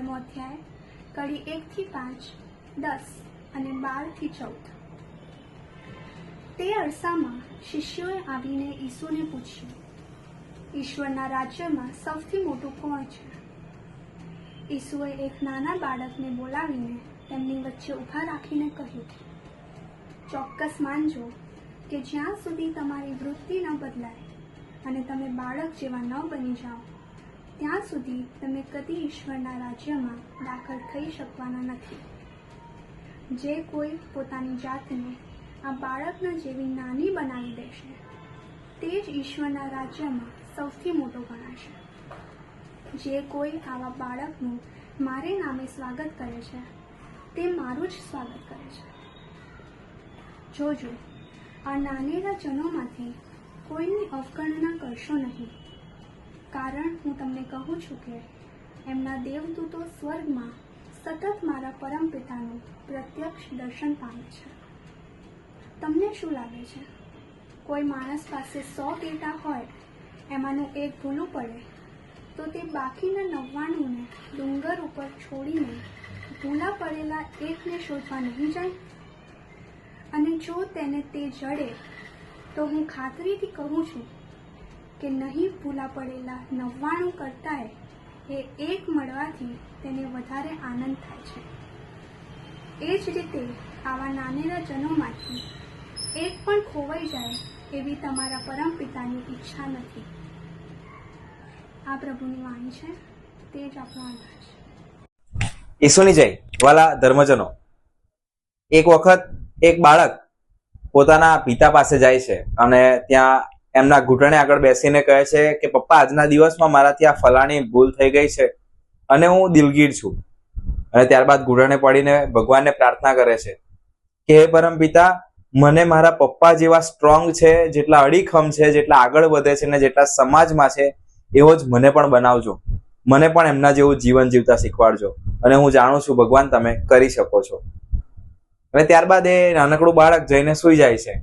11મો અધ્યાય કડી 1 થી 5, 10 અને 12 થી 14। તે અરસામાં શિષ્યોએ આવીને ઈસુને પૂછ્યું, ઈશ્વરના રાજ્યમાં સૌથી મોટું કોણ છે? ઈસુએ એક નાના બાળકને બોલાવીને તેમની વચ્ચે ઊભા રાખીને કહ્યું, ચોક્કસ માનજો કે જ્યાં સુધી તમારી વૃત્તિ ન બદલાય અને તમે બાળક જેવા ન બની જાઓ ત્યાં સુધી તમે કદી ઈશ્વરના રાજ્યમાં દાખલ થઈ શકવાના નથી। જે કોઈ પોતાની જાતને આ બાળકના જેવી નાની બનાવી દેશે તે જ ઈશ્વરના રાજ્યમાં સૌથી મોટો ગણાશે। જે કોઈ આવા બાળકનું મારે નામે સ્વાગત કરે છે તે મારું જ સ્વાગત કરે છે। જોજો, આ નાનેરા જનોમાંથી કોઈની અવગણના કરશો નહીં, કારણ હું તમને કહું છું કે એમના દેવદૂતો સ્વર્ગમાં સતત મારા પરમપિતાનું પ્રત્યક્ષ દર્શન પામે છે। તમને શું લાગે છે? કોઈ માણસ પાસે 100 ટેટા હોય, એમાંનું એક ભૂલું પડે તો તે બાકીના 99ને ડુંગર ઉપર છોડીને ભૂલા પડેલા એકને શોધવા નહીં જાય? અને જો તેને તે જડે તો હું ખાતરીથી કહું છું કે નહીં ભૂલા પડેલા 99 કરતાંય એ એક મળવાથી તેને વધારે આનંદ થાય છે। એ જ રીતે આવા નાનેરા જનોમાંથી એક પણ ખોવાઈ જાય એવી તમારા પરમપિતાની ઈચ્છા નથી। આ પ્રભુની વાણી છે, તે જ આપણો આધાર છે। ઈસુની જય। વાલા ધર્મજનો, એક વખત એક બાળક પોતાના પિતા પાસે જાય છે અને ત્યાં એમના ઘૂંટણે આગળ બેસીને કહે છે કે પપ્પા, આજના દિવસમાં મારાથી આ ફલાણી ભૂલ થઈ ગઈ છે અને હું દિલગીર છું। અને ત્યારબાદ ઘૂંટણે પડીને ભગવાનને પ્રાર્થના કરે છે કે હે પરમ પિતા, મને મારા પપ્પા જેવા સ્ટ્રોંગ છે, જેટલા અડીખમ છે, જેટલા આગળ વધે છે ને જેટલા સમાજમાં છે એવો જ મને પણ બનાવજો। મને પણ એમના જેવું જીવન જીવતા શીખવાડજો અને હું જાણું છું ભગવાન તમે કરી શકો છો। અને ત્યારબાદ એ નાનકડું બાળક જઈને સૂઈ જાય છે।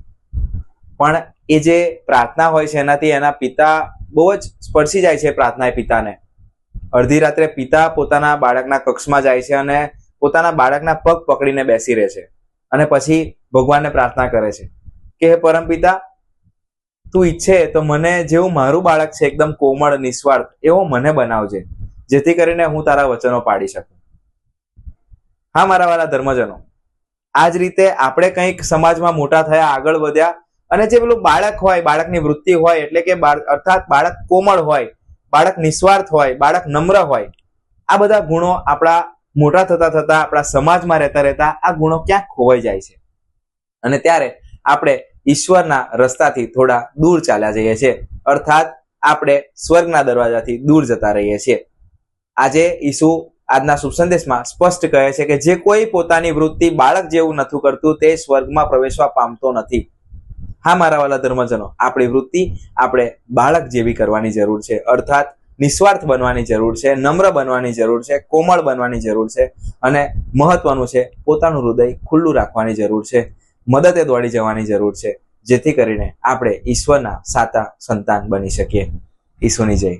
પણ એ જે પ્રાર્થના હોય છે એનાથી એના પિતા બહુ જ સ્પર્શી જાય છે પ્રાર્થના એ પિતાને। અડધી રાત્રે પિતા પોતાના બાળકના કક્ષમાં જાય છે અને પોતાના બાળકના પગ પકડીને બેસી રહે છે અને પછી ભગવાનને પ્રાર્થના કરે છે કે હે પરમપિતા, તું ઈચ્છે તો મને જેવું મારું બાળક છે એકદમ કોમળ નિસ્વાર્થ એવો મને બનાવજે, જેથી કરીને હું તારા વચનો પાડી શકું। હા મારા વાલા ધર્મજનો, આ જ રીતે આપણે કંઈક સમાજમાં મોટા થયા, આગળ વધ્યા અને જે પેલું બાળક હોય, બાળકની વૃત્તિ હોય, એટલે કે અર્થાત બાળક કોમળ હોય, બાળક નિસ્વાર્થ હોય, બાળક નમ્ર હોય, આ બધા ગુણો આપણા મોટા થતા થતા આપણા સમાજમાં રહેતા રહેતા આ ગુણો ક્યાંક ખોવાઈ જાય છે અને ત્યારે આપણે ઈશ્વરના રસ્તાથી થોડા દૂર ચાલ્યા જઈએ છીએ, અર્થાત આપણે સ્વર્ગના દરવાજાથી દૂર જતા રહીએ છીએ। આજે ઈસુ આજના શુભ સંદેશમાં સ્પષ્ટ કહે છે કે જે કોઈ પોતાની વૃત્તિ બાળક જેવું નથી કરતું તે સ્વર્ગમાં પ્રવેશવા પામતો નથી। હા મારા વાલા ધર્મજનો, આપણી વૃત્તિ આપણે બાળક જેવી કરવાની જરૂર છે, અર્થાત નિસ્વાર્થ બનવાની જરૂર છે, નમ્ર બનવાની જરૂર છે, કોમળ બનવાની જરૂર છે અને મહત્વનું છે પોતાનું હૃદય ખુલ્લું રાખવાની જરૂર છે, મદદે દોડી જવાની જરૂર છે, જેથી કરીને આપણે ઈશ્વરના સાચા સંતાન બની શકીએ। ઈસુની જય।